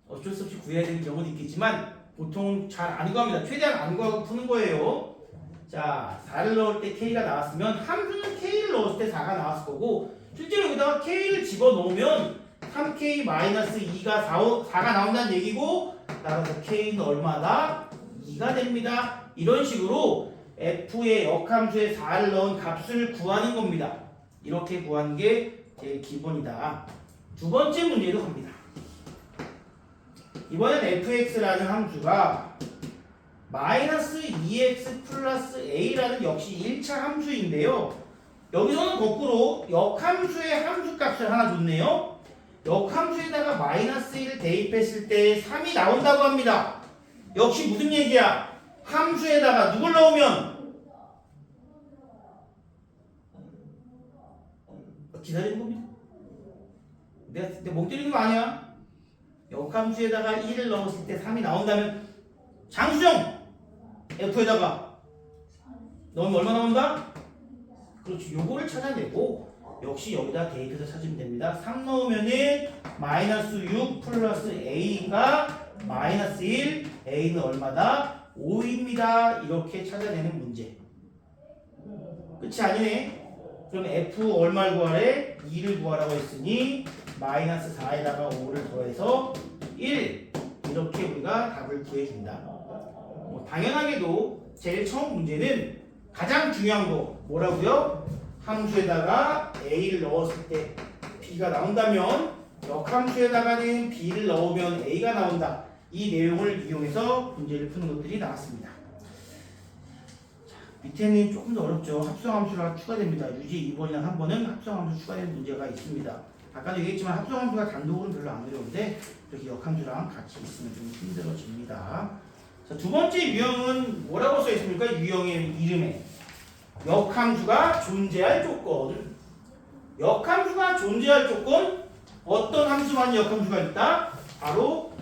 어쩔 수 없이 구해야 되는 경우도 있겠지만 보통 잘 안 구합니다. 최대한 안 구하고 푸는 거예요. 자, 4를 넣을 때 K가 나왔으면 함수는 K를 넣었을 때 4가 나왔을 거고, 실제로 여기다가 K를 집어넣으면 3K-2가 4가 나온다는 얘기고, 따라서 K는 얼마다? 2가 됩니다. 이런 식으로 F의 역함수에 4를 넣은 값을 구하는 겁니다. 이렇게 구하는 게 제일 기본이다. 두 번째 문제도 갑니다. 이번엔 fx라는 함수가 마이너스 2x 플러스 a라는 역시 1차 함수인데요. 여기서는 거꾸로 역함수의 함수값을 하나 줬네요. 역함수에다가 마이너스 1을 대입했을 때 3이 나온다고 합니다. 역시 무슨 얘기야? 함수에다가 누굴 넣으면? 기다리는 겁니다. 내가 멍 때리는 거 아니야? 역함수에다가 1을 넣었을 때 3이 나온다면 장수정! F에다가 넣으면 얼마 나온다? 그렇지, 요거를 찾아내고 역시 여기다 대입해서 찾으면 됩니다. 3 넣으면은 마이너스 6 플러스 A가 마이너스 1, A는 얼마다? 5입니다. 이렇게 찾아내는 문제. 끝이 아니네. 그럼 F 얼마를 구하래? 2를 구하라고 했으니 마이너스 4에다가 5를 더해서 1 이렇게 우리가 답을 구해준다. 당연하게도 제일 처음 문제는 가장 중요한 거 뭐라고요? 함수에다가 a를 넣었을 때 b가 나온다면 역함수에다가는 b를 넣으면 a가 나온다. 이 내용을 이용해서 문제를 푸는 것들이 나왔습니다. 자, 밑에는 조금 더 어렵죠. 합성함수가 추가됩니다. 유지 2번이나 3번은 합성함수 추가되는 문제가 있습니다. 아까도 얘기했지만 합성함수가 단독으로는 별로 안 어려운데 이렇게 역함수랑 같이 있으면 좀 힘들어집니다. 자, 두 번째 유형은 뭐라고 써 있습니까? 유형의 이름에 역함수가 존재할 조건. 역함수가 존재할 조건, 어떤 함수만 역함수가 있다? 바로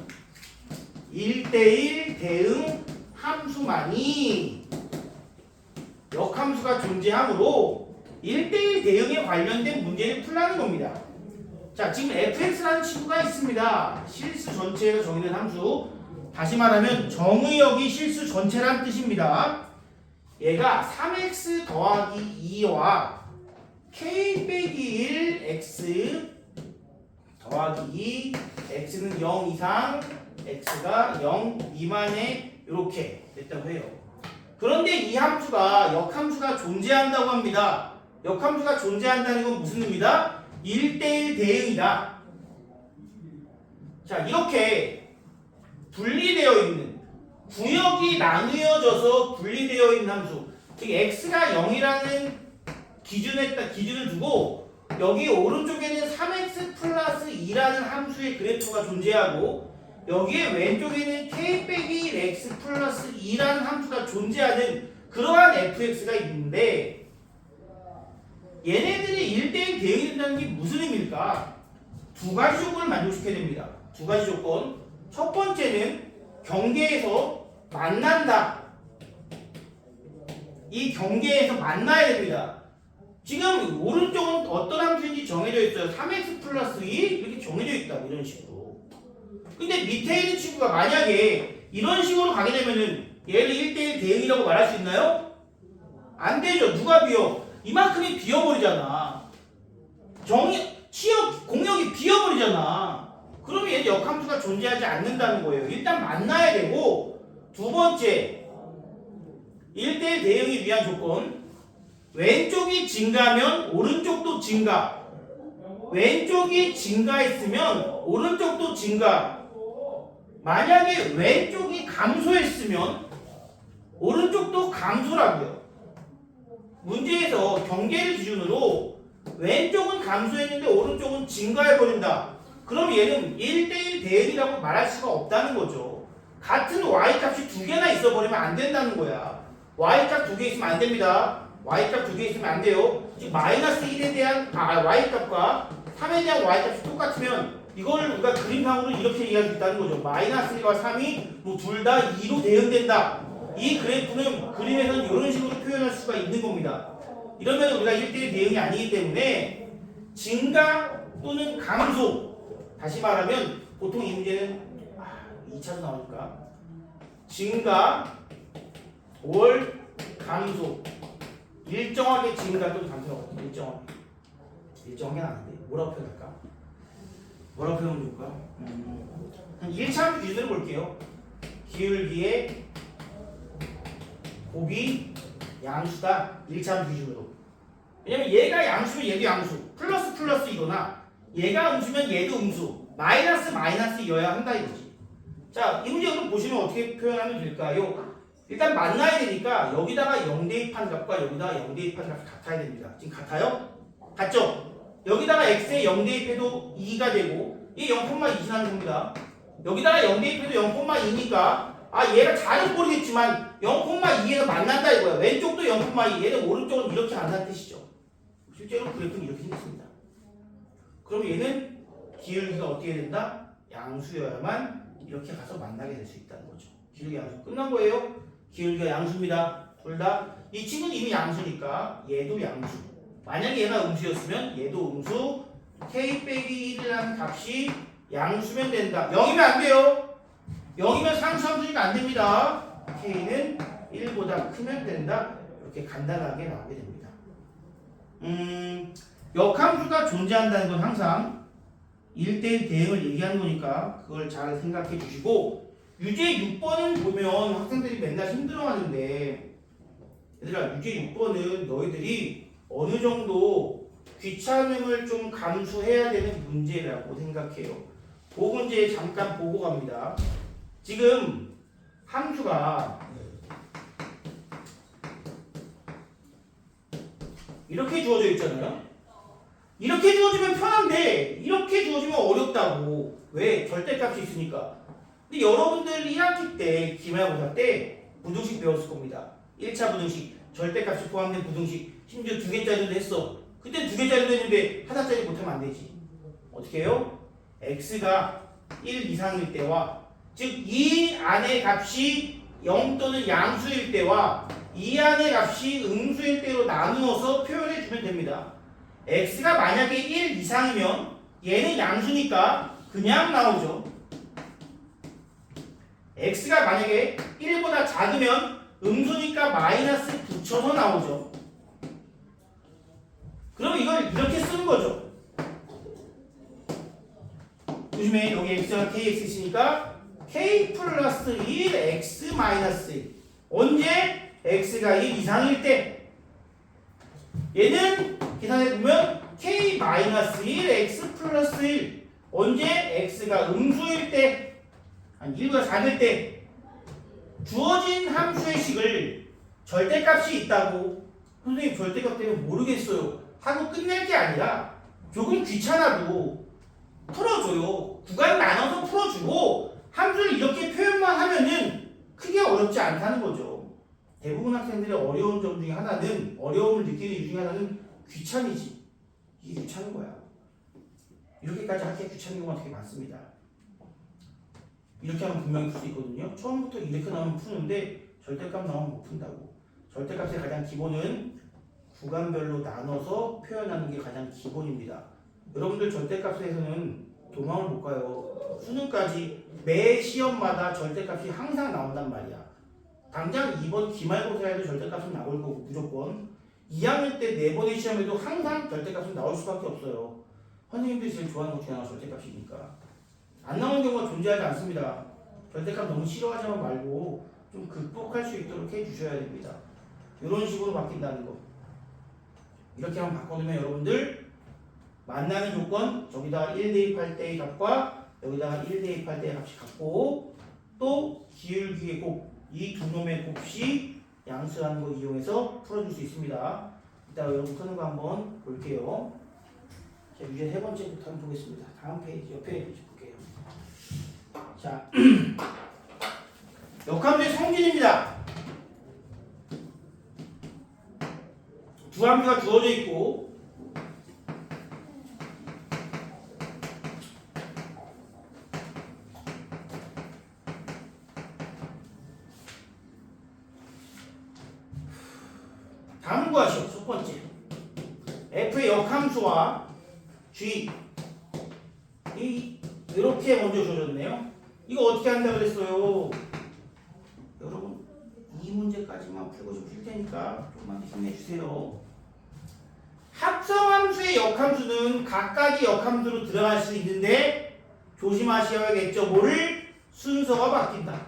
1대1 대응 함수만이 역함수가 존재하므로 1대1 대응에 관련된 문제를 풀라는 겁니다. 자, 지금 fx라는 친구가 있습니다. 실수 전체에서 정의된 함수. 다시 말하면 정의역이 실수 전체란 뜻입니다. 얘가 3x 더하기 2와 k 빼기 1 x 더하기 2 x는 0 이상 x가 0 미만에 이렇게 됐다고 해요. 그런데 이 함수가 역함수가 존재한다고 합니다. 역함수가 존재한다는 건 무슨 의미다? 1대1 대응이다. 자, 이렇게 분리되어 있는 구역이 나누어져서 분리되어 있는 함수, 즉 x가 0이라는 기준을 두고 여기 오른쪽에는 3x 플러스 2라는 함수의 그래프가 존재하고 여기에 왼쪽에는 k 빼기 1x 플러스 2라는 함수가 존재하는 그러한 fx가 있는데 얘네들이 1대1 대응이 된다는 게 무슨 의미일까? 두 가지 조건을 만족시켜야 됩니다. 두 가지 조건. 첫 번째는 경계에서 만난다. 이 경계에서 만나야 됩니다. 지금 오른쪽은 어떤 함수인지 정해져 있어요. 3x 플러스 2 이렇게 정해져 있다고 이런 식으로. 근데 밑에 있는 친구가 만약에 이런 식으로 가게 되면은 얘를 1대1 대응이라고 말할 수 있나요? 안 되죠. 누가 비어? 이만큼이 비어버리잖아. 공역이 비어버리잖아. 그러면 얘는 역함수가 존재하지 않는다는 거예요. 일단 만나야 되고, 두 번째 1대1 대응이 위한 조건, 왼쪽이 증가하면 오른쪽도 증가, 왼쪽이 증가했으면 오른쪽도 증가. 만약에 왼쪽이 감소했으면 오른쪽도 감소라고요. 문제에서 경계를 기준으로 왼쪽은 감소했는데 오른쪽은 증가해버린다. 그럼 얘는 1대1 대응이라고 말할 수가 없다는 거죠. 같은 y값이 두 개나 있어버리면 안 된다는 거야. y값 두 개 있으면 안 됩니다. y값 두 개 있으면 안 돼요. 즉 마이너스 1에 대한 y값과 3에 대한 y값이 똑같으면 이걸 우리가 그림상으로 이렇게 얘기할 수 있다는 거죠. 마이너스 1과 3이 뭐 둘 다 2로 대응된다. 이 그래프는 그림에서는 이런 식으로 표현할 수가 있는 겁니다. 이러면 우리가 1대1 대응이 아니기 때문에 증가 또는 감소, 다시 말하면 보통 이 문제는 2차도 나오니까 증가 월 감소, 일정하게 증가 또는 감소라고. 일정하게 나는데 뭐라고 표현할까? 뭐라고 표현하면 좋을까? 한 1차 기준으로 볼게요. 기울기의 곱이 양수다. 1차 기준으로. 왜냐면 얘가 양수면 얘도 양수, 플러스 이거나 얘가 음수면 얘도 음수, 마이너스이어야 한다 이거지. 자, 이 문제 그럼 보시면 어떻게 표현하면 될까요? 일단 만나야 되니까 여기다가 0 대입한 값과 여기다가 0 대입한 값이 같아야 됩니다. 지금 같아요? 같죠? 여기다가 x에 0 대입해도 2가 되고 이 0,2 지나는 겁니다. 여기다가 0 대입해도 0,2니까 얘가 잘은 모르겠지만 0,2에서 만난다 이거야. 왼쪽도 0,2, 얘는 오른쪽은 이렇게 만난다는 뜻이죠. 실제로 그래프는 이렇게 생겼습니다. 그럼 얘는 기울기가 어떻게 된다? 양수여야만 이렇게 가서 만나게 될 수 있다는 거죠. 기울기 양수 끝난 거예요. 기울기가 양수입니다. 둘 다. 이 친구는 이미 양수니까 얘도 양수. 만약에 얘가 음수였으면 얘도 음수. k 빼기 1이라는 값이 양수면 된다. 0이면 안 돼요. 0이면 상수함수니까 안 됩니다. k는 1보다 크면 된다. 이렇게 간단하게 나오게 됩니다. 역함수가 존재한다는 건 항상 1대1 대응을 얘기하는 거니까 그걸 잘 생각해 주시고, 유제 6번은 보면 학생들이 맨날 힘들어하는데 얘들아 유제 6번은 너희들이 어느 정도 귀찮음을 좀 감수해야 되는 문제라고 생각해요. 그 문제 잠깐 보고 갑니다. 지금 함수가 이렇게 주어져 있잖아요. 이렇게 주어지면 편한데 이렇게 주어지면 어렵다고. 왜? 절대값이 있으니까. 근데 여러분들 1학기 때 기말고사 때 부등식 배웠을 겁니다. 1차 부등식 절대값이 포함된 부등식 심지어 2개짜리도 했어. 그때 2개짜리도 했는데 하나짜리 못하면 안 되지. 어떻게 해요? x가 1 이상일 때와 즉 이 안의 값이 0 또는 양수일 때와 이 안의 값이 음수일 때로 나누어서 표현해 주면 됩니다. x가 만약에 1 이상이면 얘는 양수니까 그냥 나오죠. x가 만약에 1보다 작으면 음수니까 마이너스 붙여서 나오죠. 그러면 이걸 이렇게 쓰는 거죠. 요즘에 여기 x가 kx 있으니까 k 플러스 1 x 마이너스 1. 언제? x가 1 이상일 때. 얘는 계산해보면 k 마이너스 1 x 플러스 1. 언제? x가 음수일 때. 아니 1보다 작을 때. 주어진 함수의 식을 절대값이 있다고. 선생님 절대값 때문에 모르겠어요 하고 끝낼 게 아니라 조금 귀찮아도 풀어줘요. 구간 나눠서 풀어주고 함수를 이렇게 표현만 하면은 크게 어렵지 않다는 거죠. 대부분 학생들의 어려운 점 중에 하나는, 어려움을 느끼는 이유 중에 하나는 귀찮이지. 이게 귀찮은 거야. 이렇게까지 하기가 귀찮은 경우가 되게 많습니다. 이렇게 하면 분명히 풀 수 있거든요. 처음부터 이렇게 나오면 푸는데 절대값 나오면 못 푼다고. 절대값의 가장 기본은 구간별로 나눠서 표현하는 게 가장 기본입니다. 여러분들 절대값에서는 도망을 못 가요. 수능까지 매 시험마다 절대값이 항상 나온단 말이야. 당장 이번 기말고사에도 절대값은 나올 거고 무조건 2학년 때 4번의 시험에도 항상 절대값은 나올 수밖에 없어요. 선생님들이 제일 좋아하는 것 중에 하나가 절대값이니까. 안 나오는 경우가 존재하지 않습니다. 절대값 너무 싫어하지 말고 좀 극복할 수 있도록 해주셔야 됩니다. 이런 식으로 바뀐다는 거. 이렇게 한번 바꿔놓으면 여러분들 만나는 조건 저기다가 1 대입할 때의 값과 여기다가 1 대입할 때의 값이 같고 또 기울기의 곱, 이 두 놈의 곱이 양수라는 거 이용해서 풀어줄 수 있습니다. 이따 여러분 푸는 거 한번 볼게요. 자, 이제 세 번째부터 한번 보겠습니다. 다음 페이지, 옆에 페이지 볼게요. 자, 역함수의 성질입니다. 두 함수가 주어져 있고 다음 구하시오. 첫 번째 f의 역함수와 g 이렇게 먼저 주어졌네요. 이거 어떻게 한다고 그랬어요? 여러분 이 문제까지만 풀고 좀 풀 테니까 조금만 힘내주세요. 합성함수의 역함수는 각각의 역함수로 들어갈 수 있는데 조심하셔야겠죠. 뭐를? 순서가 바뀐다.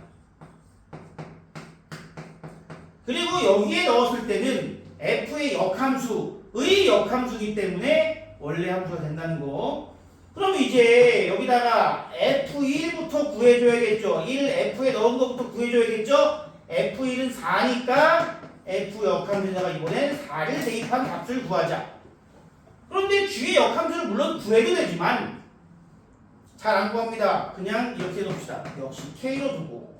그리고 여기에 넣었을 때는 f의 역함수의 역함수이기 때문에 원래 함수가 된다는 거. 그럼 이제 여기다가 f1부터 구해줘야겠죠. 1 f에 넣은 것부터 구해줘야겠죠. f1은 4니까 f 역함수에다가 이번엔 4를 대입한 값을 구하자. 그런데 g의 역함수를 물론 구해도 되지만 잘 안 구합니다. 그냥 이렇게 놓읍시다. 역시 k로 두고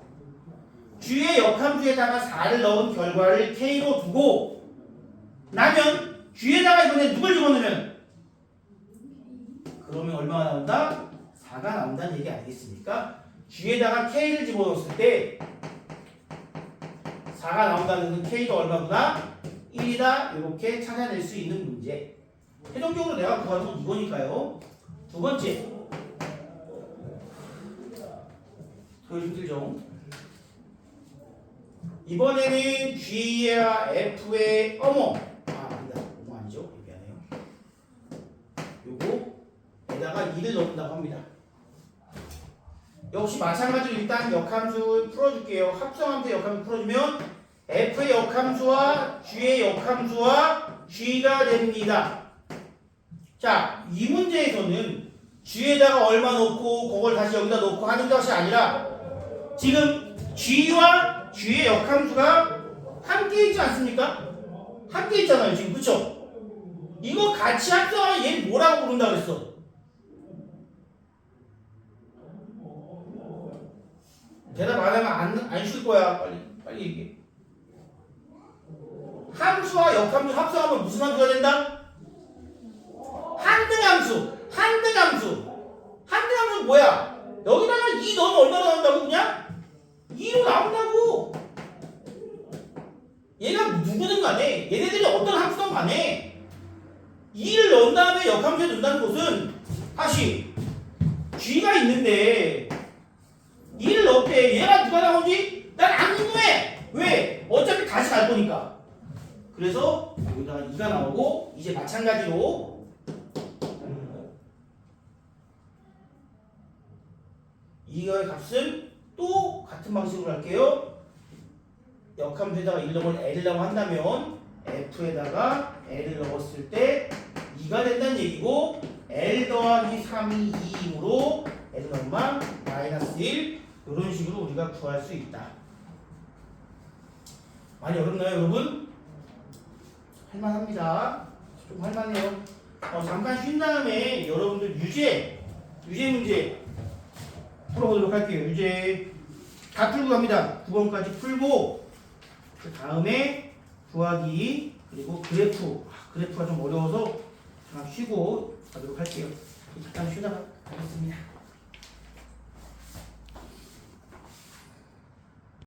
g의 역함수에다가 4를 넣은 결과를 k로 두고 나면 g에다가 이번에 누굴 집어넣으면 그러면 얼마가 나온다? 4가 나온다는 얘기 아니겠습니까? g에다가 k를 집어넣었을 때 4가 나온다는 것은 k가 얼마구나? 1이다. 이렇게 찾아낼 수 있는 문제. 최종적으로 내가 구하는 건 이거니까요. 두 번째. 더 힘들죠? 이번에는 G와 F의 아니다. 어머 아니죠? 미안해요. 요거에다가 2를 넣는다고 합니다. 역시 마찬가지로 일단 역함수 풀어줄게요. 합성함수의 역함수 풀어주면 f의 역함수와 g의 역함수와 g가 됩니다. 자, 이 문제에서는 g에다가 얼마 넣고 그걸 다시 여기다 넣고 하는 것이 아니라 지금 g와 g의 역함수가 함께 있지 않습니까? 함께 있잖아요 지금. 그쵸? 이거 같이 합성하면 얘 뭐라고 부른다 그랬어? 대답 안 하면 안 쉴 거야. 빨리 얘기해. 함수와 역함수 합성하면 무슨 함수가 된다? 한등함수. 한등함수는 뭐야? 여기다가 2 넣으면 얼마나 나온다고 그냥? 2로 나온다고. 얘가 누구든 간에 얘네들이 어떤 함수든 간에 2를 넣은 다음에 역함수에 넣는다는 것은 다시 g가 있는데 2를 넣을게 얘가 누가 나오지? 난 안 궁금해. 왜? 어차피 다시 갈 거니까. 그래서 여기다가 2가 나오고 이제 마찬가지로 이거의 값은 또 같은 방식으로 할게요. 역함수에다가 1 넣으면 L을 한다면 F에다가 L을 넣었을 때 2가 된다는 얘기고 L 더하기 3이 2이므로 L은 얼마? 마이너스 1. 이런 식으로 우리가 구할 수 있다. 많이 어렵나요 여러분? 할만합니다. 좀 할만해요. 잠깐 쉰 다음에 여러분들 유제 문제 풀어보도록 할게요. 유제 다 풀고 갑니다. 9번까지 풀고 그 다음에 구하기 그리고 그래프가 좀 어려워서 잠깐 쉬고 가도록 할게요. 잠깐 쉬다가 가겠습니다.